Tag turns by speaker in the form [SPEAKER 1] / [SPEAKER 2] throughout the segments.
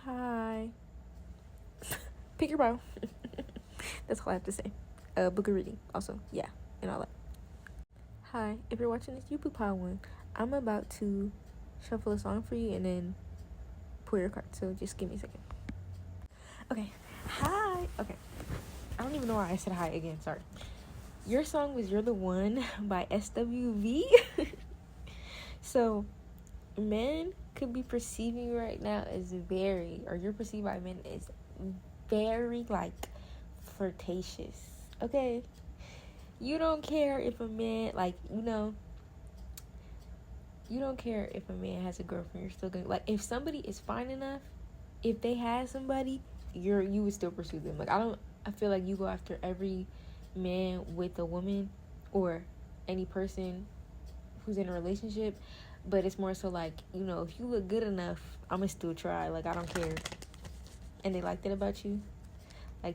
[SPEAKER 1] Hi. Pick your brow. That's all I have to say. Book of reading also. Yeah, and all that. Hi. If you're watching this, you poop pile one. I'm about to shuffle a song for you and then pull your card. So just give me a second. Okay. Hi. Okay. I don't even know why I said hi again. Sorry. Your song was "You're the One" by SWV. So, men could be perceiving you right now as or you're perceived by men as very, flirtatious. Okay? You don't care if a man, you don't care if a man has a girlfriend. You're still gonna, if somebody is fine enough, if they had somebody, you would still pursue them. I feel like you go after every man with a woman or any person who's in a relationship, but it's more so if you look good enough, I'ma still try. I don't care. And they like that about you.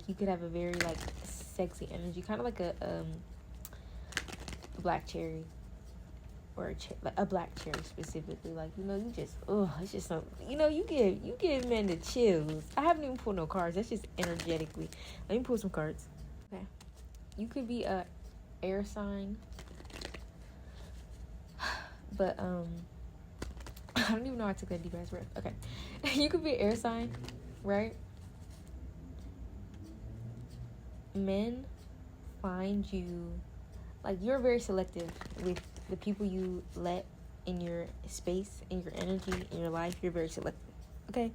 [SPEAKER 1] You could have a very sexy energy, kind of like a black cherry, or a black cherry specifically. You just it's just so you give men the chills. I haven't even pulled no cards. That's just energetically. Let me pull some cards. Okay, you could be a air sign, but I don't even know how I took that deep ass breath. Okay, you could be an air sign, right? Men find you, you're very selective with the people you let in your space, in your energy, in your life. You're very selective, okay?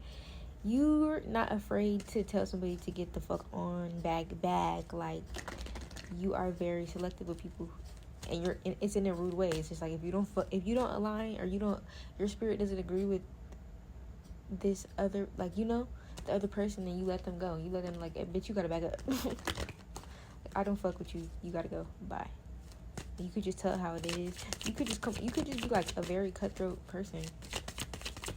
[SPEAKER 1] You're not afraid to tell somebody to get the fuck on, bag. You are very selective with people, and it's in a rude way. It's just if you don't align, or your spirit doesn't agree with this other, the other person, then you let them go. You let them bitch, you gotta back up. I don't fuck with you. You gotta go. Bye. You could just tell how it is. You could just be a very cutthroat person.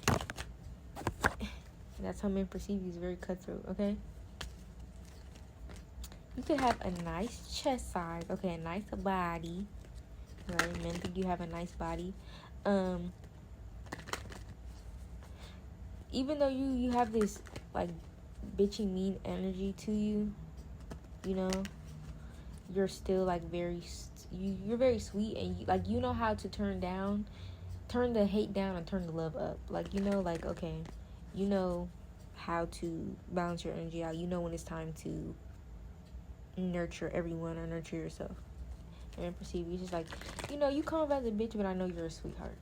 [SPEAKER 1] And that's how men perceive you, as very cutthroat, okay? You could have a nice chest size, okay, a nice body. Right? Men think you have a nice body. Even though you have this bitchy mean energy to you, you're still you're very sweet, and you know how to turn the hate down and turn the love up. Okay, you know how to balance your energy out. You know when it's time to nurture everyone or nurture yourself. And perceive you just you come up as a bitch, but I know you're a sweetheart,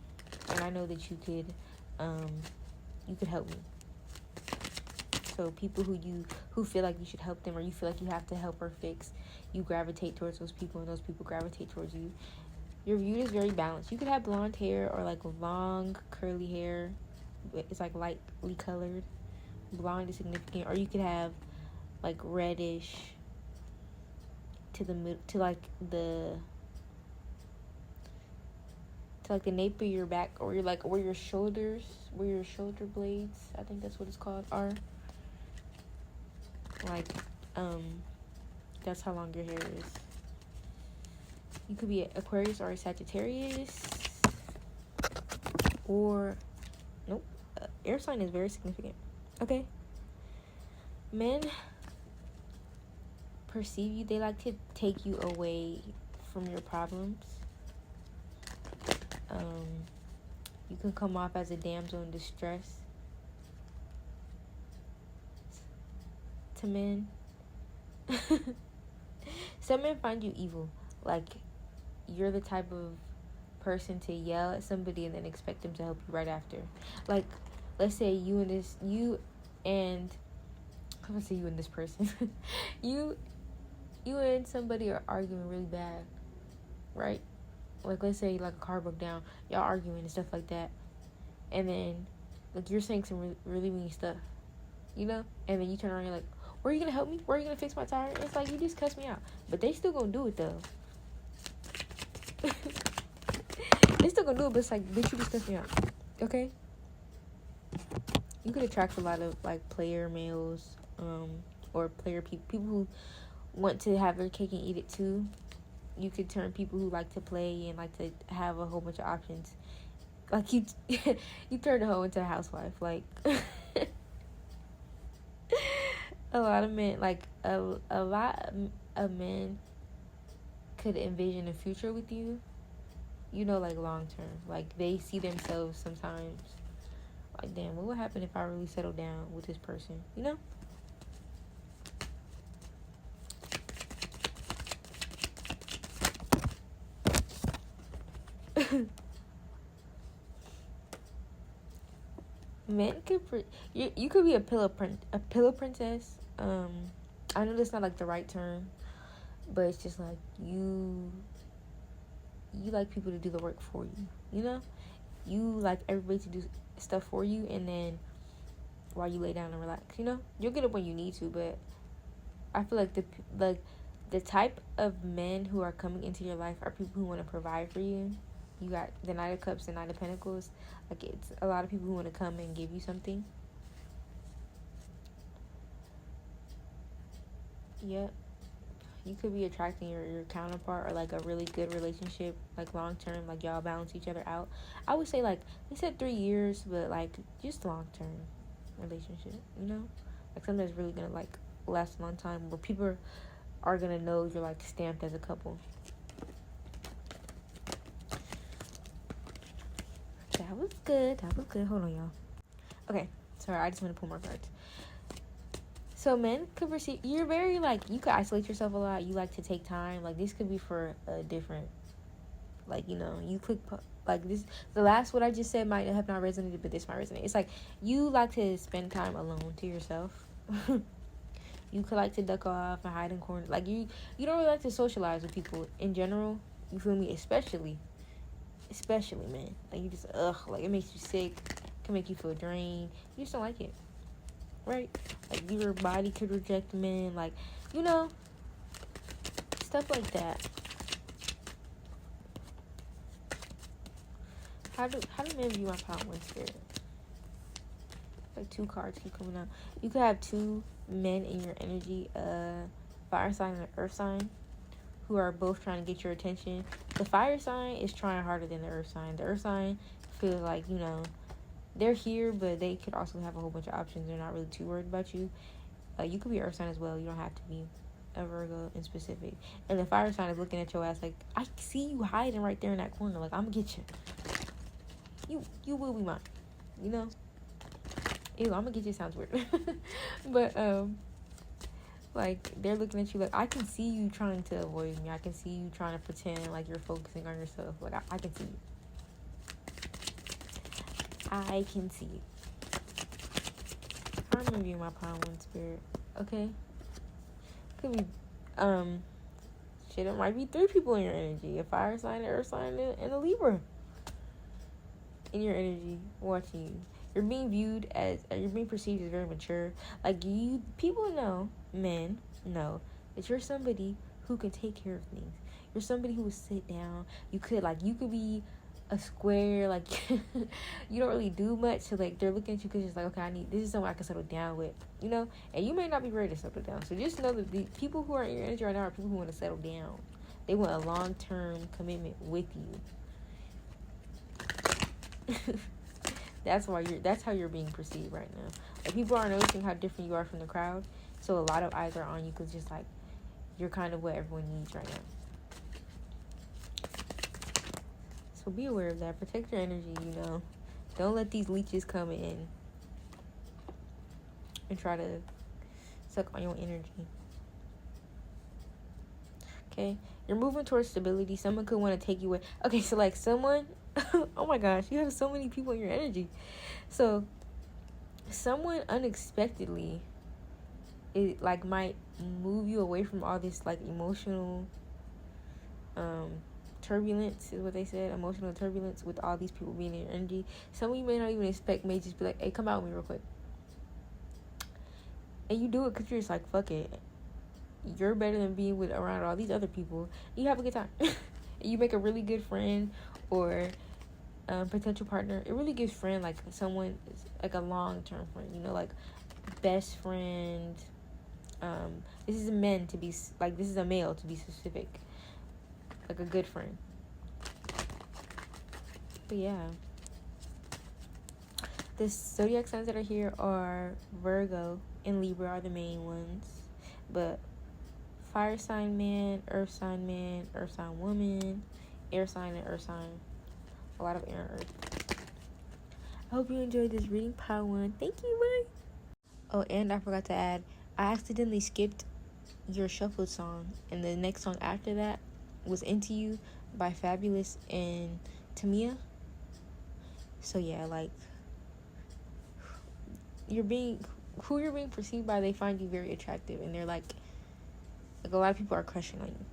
[SPEAKER 1] and I know that you could help me. So people who feel like you should help them, or you feel like you have to help or fix, you gravitate towards those people, and those people gravitate towards you. Your view is very balanced. You could have blonde hair or long curly hair. It's lightly colored. Blonde is significant. Or you could have reddish to the mid, to the nape of your back, or where your shoulder blades, I think that's what it's called, are. That's how long your hair is. You could be an Aquarius or a Sagittarius, or nope. Air sign is very significant. Okay. Men perceive you. They like to take you away from your problems. You can come off as a damsel in distress to men. Some men find you evil. You're the type of person to yell at somebody and then expect them to help you right after. Let's say you and this person. you and somebody are arguing really bad, right? Let's say a car broke down, y'all arguing and stuff like that, and then you're saying some really mean stuff, and then you turn around and you're like, where are you gonna help me? Where are you gonna fix my tire? It's you just cuss me out, but they still gonna do it though. They still gonna do it, but it's bitch, you just cuss me out, okay? You could attract a lot of player males, or player people who want to have their cake and eat it too. You could turn people who like to play and like to have a whole bunch of options. You turn a hoe into a housewife. a lot of men, like a lot of men could envision a future with you, you know, like long term. Like they see themselves sometimes like, damn, what would happen if I really settled down with this person, you know? Men could you could be a pillow princess. I know that's not like the right term, but it's just like you like people to do the work for you, you know? You like everybody to do stuff for you, and then while you lay down and relax, you know? You'll get up when you need to, but I feel like the type of men who are coming into your life are people who want to provide for you. You got the Knight of Cups and Knight of Pentacles. Like, it's a lot of people who want to come and give you something. Yep. You could be attracting your counterpart, or like a really good relationship, like long term, like y'all balance each other out. I would say, like, they said 3 years, but like just long term relationship, you know? Like something that's really gonna like last a long time, where people are gonna know you're like stamped as a couple. That was good. Hold on, y'all. Okay, sorry, I just want to pull more cards. So men could perceive you're very like, you could isolate yourself a lot. You like to take time. Like, this could be for a different, like, you know, you click like this. The last what I just said might have not resonated, but this might resonate. It's like you like to spend time alone to yourself. You could like to duck off and hide in corners. Like, you don't really like to socialize with people in general. You feel me? Especially men. Like, you just like, it makes you sick. It can make you feel drained. You just don't like it. Right? Like, your body could reject men, like, you know, stuff like that. How do men view my power and spirit? Like, 2 cards keep coming out. You could have 2 men in your energy, fire sign and earth sign, who are both trying to get your attention. The fire sign is trying harder than the earth sign. The earth sign feels like, you know, they're here, but they could also have a whole bunch of options. They're not really too worried about you. You could be earth sign as well. You don't have to be a Virgo in specific. And the fire sign is looking at your ass like, I see you hiding right there in that corner. Like, I'm gonna get you. You will be mine. You know? Ew, I'm gonna get you sounds weird. But, like, they're looking at you like, I can see you trying to avoid me. I can see you trying to pretend like you're focusing on yourself. Like, I can see you. I can see you. I'm reviewing my power and spirit. Okay? Could be, shit, it might be 3 people in your energy. A fire sign, an earth sign, and a Libra in your energy watching you. You're being perceived as very mature. Like, people know, men know, that you're somebody who can take care of things. You're somebody who will sit down. You could be a square, like, you don't really do much, so like, they're looking at you because it's like, okay, this is someone I can settle down with, you know? And you may not be ready to settle down, so just know that the people who are in your energy right now are people who want to settle down. They want a long-term commitment with you. That's how you're being perceived right now. Like, people are noticing how different you are from the crowd, so a lot of eyes are on you because just like, you're kind of what everyone needs right now. So be aware of that. Protect your energy, you know. Don't let these leeches come in and try to suck on your energy. Okay? You're moving towards stability. Someone could want to take you away. Okay, so like someone... oh my gosh, you have so many people in your energy. So someone unexpectedly like might move you away from all this like emotional turbulence, is what they said. Emotional turbulence with all these people being in your energy. Someone you may not even expect may just be like, hey, come out with me real quick. And you do it because you're just like, fuck it. You're better than being around all these other people. You have a good time. You make a really good friend or potential partner. A really good friend, like someone, like a long-term friend, you know, like best friend. This is a man to be, like, this is a male to be specific. Like a good friend. But yeah. the zodiac signs that are here are Virgo and Libra are the main ones. But fire sign man, earth sign woman, air sign and earth sign. A lot of air and earth. I hope you enjoyed this reading, part 1. Thank you, bye. Oh, and I forgot to add, I accidentally skipped your shuffled song, and the next song after that was Into You by Fabulous and Tamia. So yeah, like, who you're being perceived by, they find you very attractive, and they're like a lot of people are crushing on you.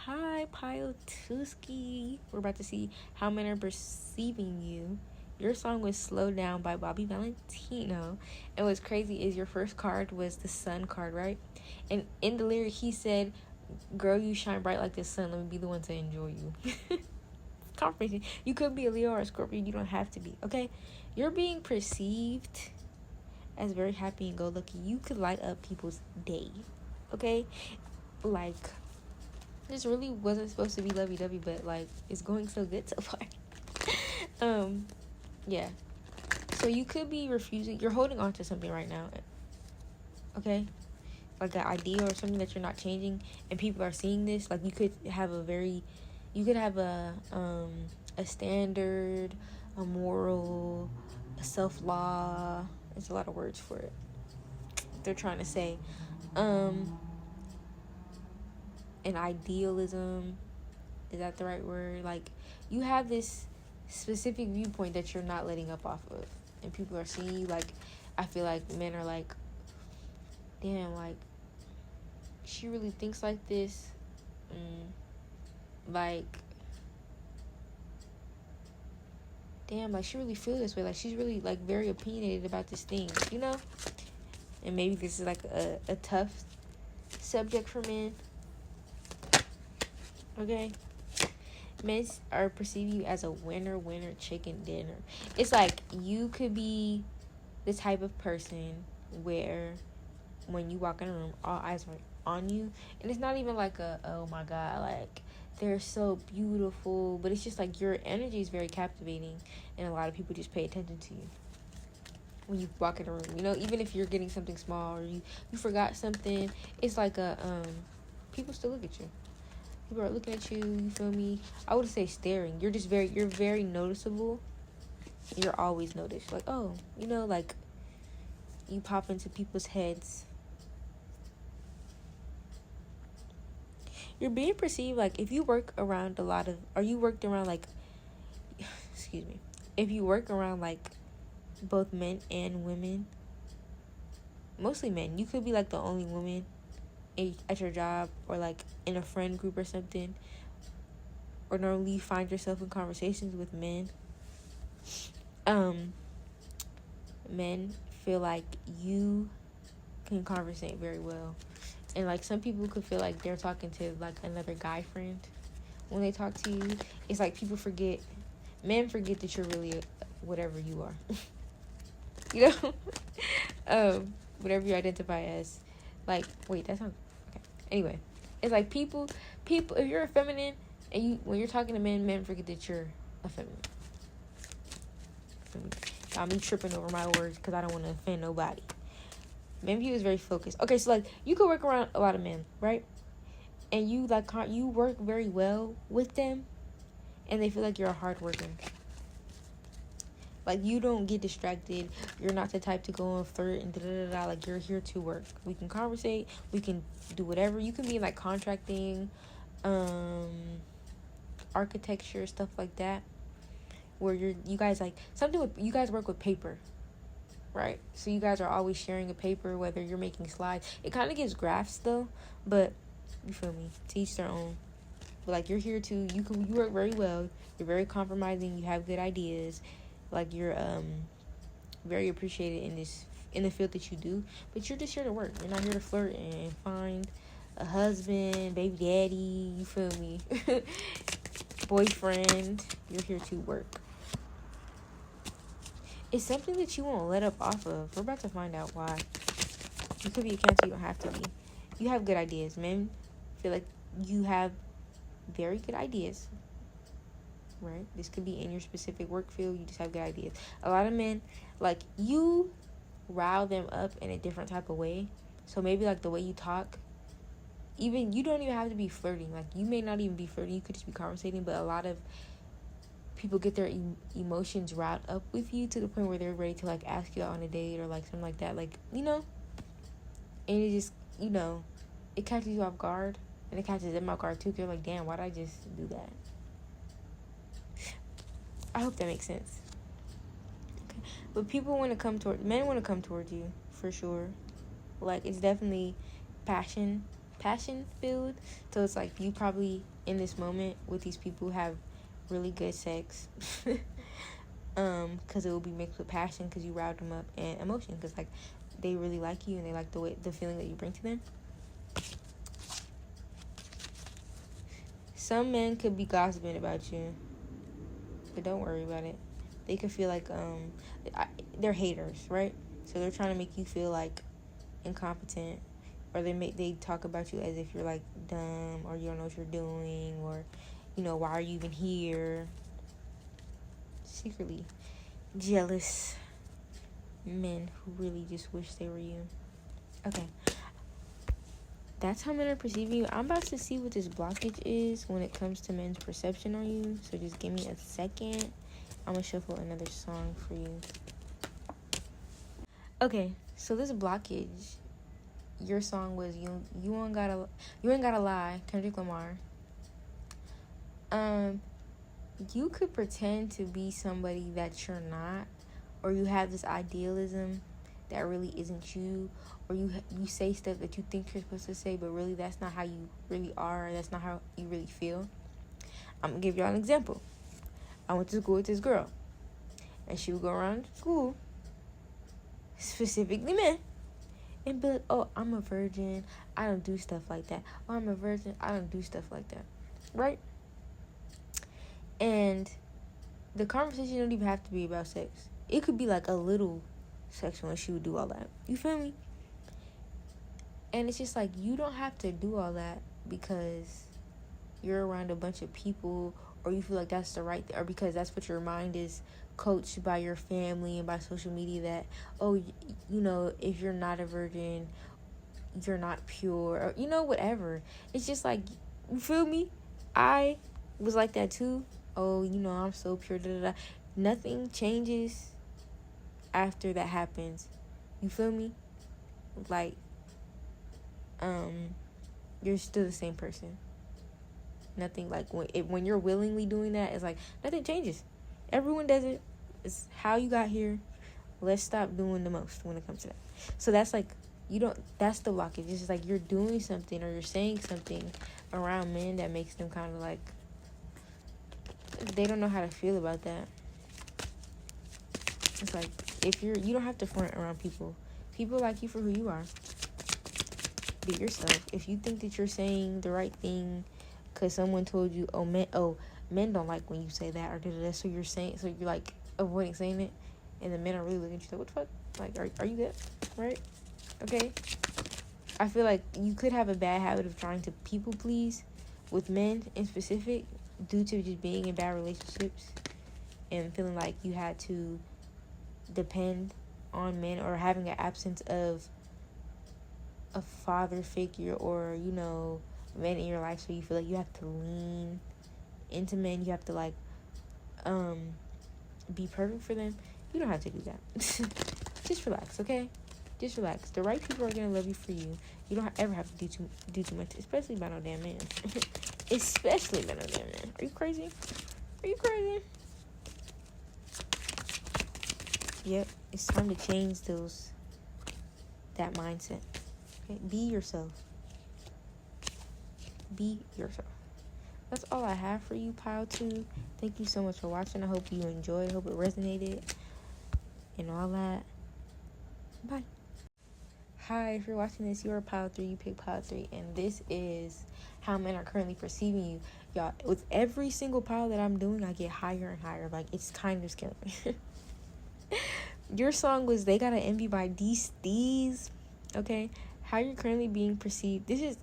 [SPEAKER 1] Hi, Piotuski. We're about to see how men are perceiving you. Your song was Slow Down by Bobby Valentino. And what's crazy is your first card was the sun card, right? And in the lyric, he said, girl, you shine bright like the sun. Let me be the one to enjoy you. Confirmation. You could be a Leo or a Scorpio. You don't have to be, okay? You're being perceived as very happy and go-lucky. You could light up people's day, okay? Like, this really wasn't supposed to be lovey-dovey, but, like, it's going so good so far. Yeah. So you could be refusing. You're holding on to something right now, okay? Like an idea or something that you're not changing, and people are seeing this. Like, you could have a standard, a moral, a self-law. There's a lot of words for it. They're trying to say, an idealism. Is that the right word? Like, you have this specific viewpoint that you're not letting up off of, and people are seeing you. Like, I feel like men are like, damn, like, she really thinks like this. Like, damn, like, she really feels this way. Like, she's really, like, very opinionated about this thing, you know? And maybe this is, like, a tough subject for men. Okay? Men are perceiving you as a winner chicken dinner. It's like you could be the type of person where when you walk in a room, all eyes are on you. And it's not even like oh my God, like, they're so beautiful. But it's just like your energy is very captivating. And a lot of people just pay attention to you when you walk in a room. You know, even if you're getting something small or you forgot something, it's like people still look at you. People are looking at you, you feel me? I would say staring. You're very noticeable. You're always noticed. Like, oh, you know, like, you pop into people's heads. You're being perceived, like, if you work around if you work around, like, both men and women, mostly men, you could be, like, the only woman at your job, or like in a friend group or something, or normally you find yourself in conversations with men. Men feel like you can conversate very well, and like some people could feel like they're talking to like another guy friend when they talk to you. It's like men forget that you're really whatever you are. You know, whatever you identify as. Like, wait, that sounds okay. Anyway, it's like people. If you're a feminine, and when you're talking to men forget that you're a feminine. Got me tripping over my words because I don't want to offend nobody. Men view is very focused. Okay, so like you could work around a lot of men, right? And you you work very well with them, and they feel like you're a hard worker. Like, you don't get distracted. You're not the type to go and flirt and da-da-da-da. Like, you're here to work. We can conversate. We can do whatever. You can be in, like, contracting, architecture, stuff like that. Where you guys work with paper, right? So you guys are always sharing a paper, whether you're making slides. It kind of gives graphs, though. But, you feel me? To each their own. But, like, you're here to, you work very well. You're very compromising. You have good ideas. Like, you're very appreciated in the field that you do, but you're just here to work. You're not here to flirt and find a husband, baby daddy, you feel me? Boyfriend. You're here to work. It's something that you won't let up off of. We're about to find out why. You could be a Cancer, you don't have to be. You have good ideas. Men feel like you have very good ideas. right? This could be in your specific work field. You just have good ideas. A lot of men, like, you rile them up in a different type of way. So maybe, like, the way you talk, even, you don't even have to be flirting. Like, you may not even be flirting. You could just be conversating. But a lot of people get their emotions riled up with you to the point where they're ready to, like, ask you out on a date or, like, something like that. Like, you know? And it just, you know, it catches you off guard. And it catches them off guard, too. Because you're like, damn, why'd I just do that? I hope that makes sense. Okay. But men want to come toward you, for sure. Like, it's definitely passion filled. So it's like you probably in this moment with these people have really good sex. Because it will be mixed with passion because you riled them up, and emotion because, like, they really like you and they like the feeling that you bring to them. Some men could be gossiping about you, but don't worry about it. They could feel like they're haters, right? So they're trying to make you feel like incompetent, or they talk about you as if you're like dumb, or you don't know what you're doing, or, you know, why are you even here? Secretly jealous men who really just wish they were you. Okay, that's how men are perceiving you. I'm about to see what this blockage is when it comes to men's perception on you. So just give me a second. I'm gonna shuffle another song for you. Okay, so this blockage, your song was you ain't gotta lie, Kendrick Lamar. You could pretend to be somebody that you're not, or you have this idealism that really isn't you, or you say stuff that you think you're supposed to say, but really that's not how you really are, or that's not how you really feel. I'm gonna give y'all an example. I went to school with this girl, and she would go around school, specifically men, and be like, oh, I'm a virgin, I don't do stuff like that. Oh, I'm a virgin, I don't do stuff like that. Right? And the conversation don't even have to be about sex. It could be like a little sexual, and she would do all that. You feel me? And it's just like, you don't have to do all that because you're around a bunch of people, or you feel like that's the right thing, or because that's what your mind is coached by your family and by social media, that, oh, you know, if you're not a virgin, you're not pure, or, you know, whatever. It's just like, you feel me? I was like that too. Oh, you know, I'm so pure, da, da, da. Nothing changes after that happens. You feel me? Like, you're still the same person. Nothing, like, when you're willingly doing that, it's like nothing changes. Everyone does it. It's how you got here. Let's stop doing the most when it comes to that. So that's like, that's the blockage. It's just like you're doing something or you're saying something around men that makes them kind of like, they don't know how to feel about that. It's like, if you don't have to front around people. People like you for who you are. Be yourself. If you think that you're saying the right thing because someone told you, men don't like when you say that, or da-da-da, so you're like avoiding saying it, and the men are really looking at you like, what the fuck? Like, are you good? Right? Okay? I feel like you could have a bad habit of trying to people please with men in specific, due to just being in bad relationships and feeling like you had to depend on men, or having an absence of a father figure, or, you know, men in your life, so you feel like you have to lean into men, you have to, like, be perfect for them. You don't have to do that. Just relax, okay? Just relax. The right people are gonna love you for you. You don't ever have to do too much, especially by no damn man. Especially by no damn man. Are you crazy? Are you crazy? Yep, it's time to change that mindset. Okay? Be yourself. Be yourself. That's all I have for you, Pile 2. Thank you so much for watching. I hope you enjoyed. I hope it resonated and all that. Bye. Hi, if you're watching this, you are Pile 3. You pick Pile 3. And this is how men are currently perceiving you. Y'all, with every single pile that I'm doing, I get higher and higher. Like, it's kind of scary. Your song was They Gotta Envy by these. Okay? How you're currently being perceived. This is...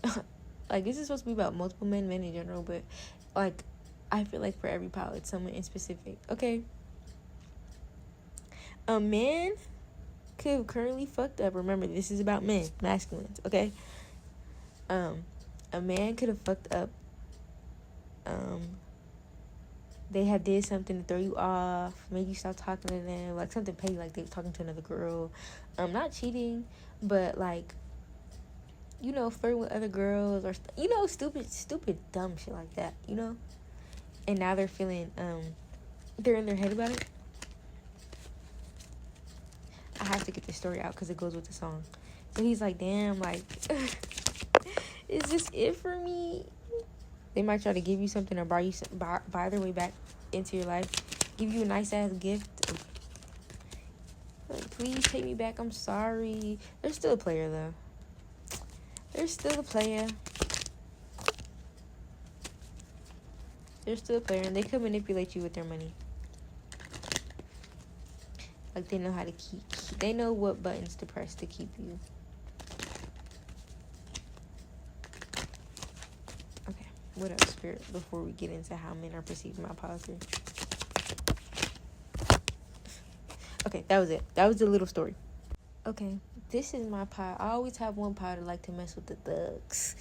[SPEAKER 1] like, this is supposed to be about multiple men in general, but, like, I feel like for every pile, it's someone in specific. Okay. A man could have currently fucked up. Remember, this is about men, masculines, okay? A man could have fucked up. They had did something to throw you off, made you stop talking to them, like something petty, like they were talking to another girl. Not cheating, but like, you know, flirting with other girls, or you know, stupid, dumb shit like that, you know. And now they're feeling, they're in their head about it. I have to get this story out because it goes with the song. So he's like, damn, like, is this it for me? They might try to give you something or buy their way back into your life, give you a nice ass gift. Like, please take me back. I'm sorry. They're still a player though. They're still a player. They're still a player, and they could manipulate you with their money. Like, they know how to they know what buttons to press to keep you. Okay, what else, Spirit, before we get into how men are perceiving my policy? Okay, that was it. That was the little story. Okay, this is my pile. I always have one pile that like to mess with the thugs.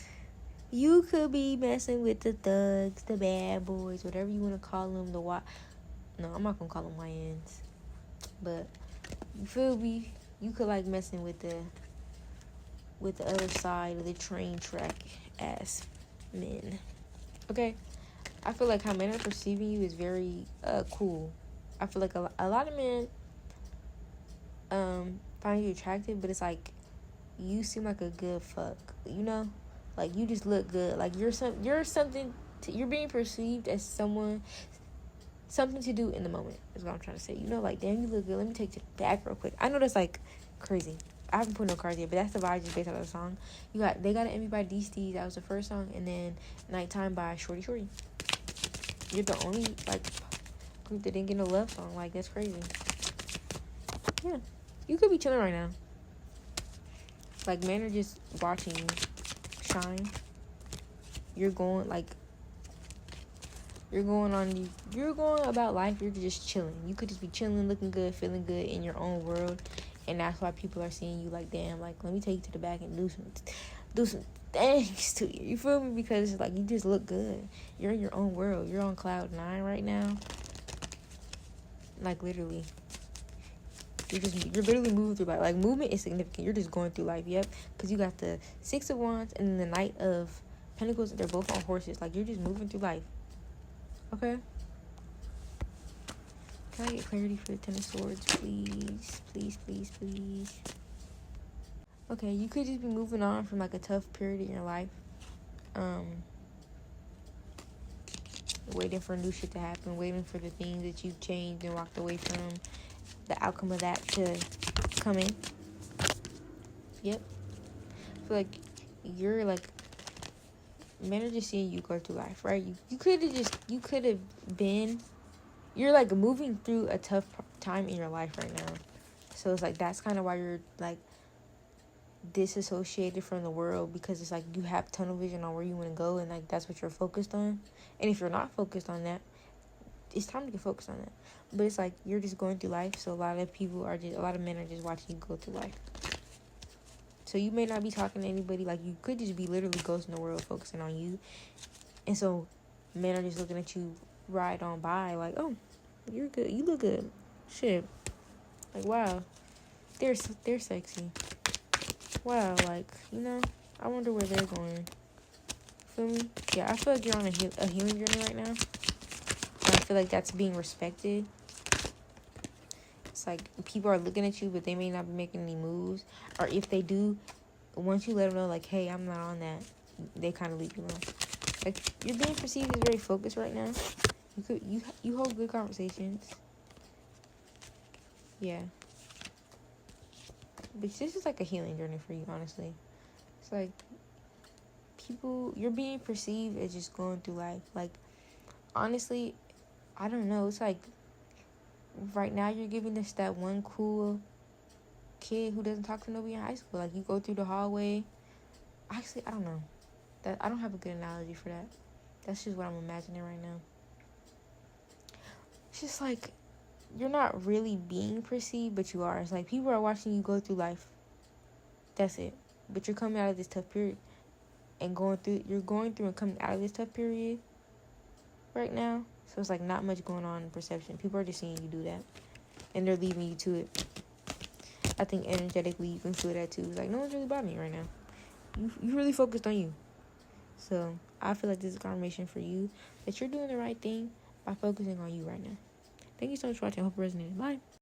[SPEAKER 1] You could be messing with the thugs, the bad boys, whatever you want to call them. No, I'm not gonna call them YNs. But you feel me? You could like messing with the other side of the train track ass men. Okay, I feel like how men are perceiving you is very cool. I feel like a lot of men find you attractive, but it's like you seem like a good fuck, you know? Like, you just look good. Like, you're being perceived as something to do in the moment, is what I'm trying to say. You know, like, damn, you look good. Let me take you back real quick. I know that's, like, crazy. I haven't put no cards yet, but that's the vibe just based on the song. They Got an Envy by Deesty. That was the first song. And then Nighttime by Shorty Shorty. You're the only, like, group that didn't get no love song. Like, that's crazy. Yeah. You could be chilling right now. Like, men are just watching you shine. You're going about life. You're just chilling. You could just be chilling, looking good, feeling good in your own world. And that's why people are seeing you like, damn, like, let me take you to the back and do some things to you. You feel me? Because it's like, you just look good. You're in your own world. You're on cloud 9 right now. Like, literally. You're literally moving through life. Like, movement is significant. You're just going through life. Yep. Because you got the 6 of Wands and then the Knight of Pentacles. They're both on horses. Like, you're just moving through life. Okay? Can I get clarity for the Ten of Swords, please? Please, please, please. Okay, you could just be moving on from, like, a tough period in your life. Waiting for new shit to happen. Waiting for the things that you've changed and walked away from. The outcome of that to come in. Yep. I feel like you're like, men are just seeing you go through life, right? You could have been, you're like moving through a tough time in your life right now. So it's like, that's kind of why you're like disassociated from the world, because it's like you have tunnel vision on where you want to go, and like that's what you're focused on. And if you're not focused on that, it's time to get focused on that. But it's like you're just going through life, so a lot of men are just watching you go through life. So you may not be talking to anybody. Like, you could just be literally ghosting the world, focusing on you. And so men are just looking at you ride on by, like, oh, you're good, you look good, shit, like, wow, they're sexy, wow, like, you know, I wonder where they're going. Feel me? Yeah, I feel like you're on a healing journey right now. And I feel like that's being respected. It's like people are looking at you, but they may not be making any moves. Or if they do, once you let them know, like, hey, I'm not on that, they kind of leave you alone. Like, you're being perceived as very focused right now. You hold good conversations. Yeah. But this is like a healing journey for you, honestly. It's like you're being perceived as just going through life. Like, honestly, I don't know. It's like right now you're giving this that one cool kid who doesn't talk to nobody in high school. Like, you go through the hallway. Actually, I don't know. I don't have a good analogy for that. That's just what I'm imagining right now. it's just like you're not really being perceived, but you are. It's like people are watching you go through life. That's it. But you're coming out of this tough period and you're going through and coming out of this tough period right now. So it's like not much going on in perception. People are just seeing you do that, and they're leaving you to it. I think energetically you can feel that too. It's like no one's really bothering you right now. You really focused on you. So I feel like this is confirmation for you that you're doing the right thing by focusing on you right now. Thank you so much for watching. I hope it resonated. Bye.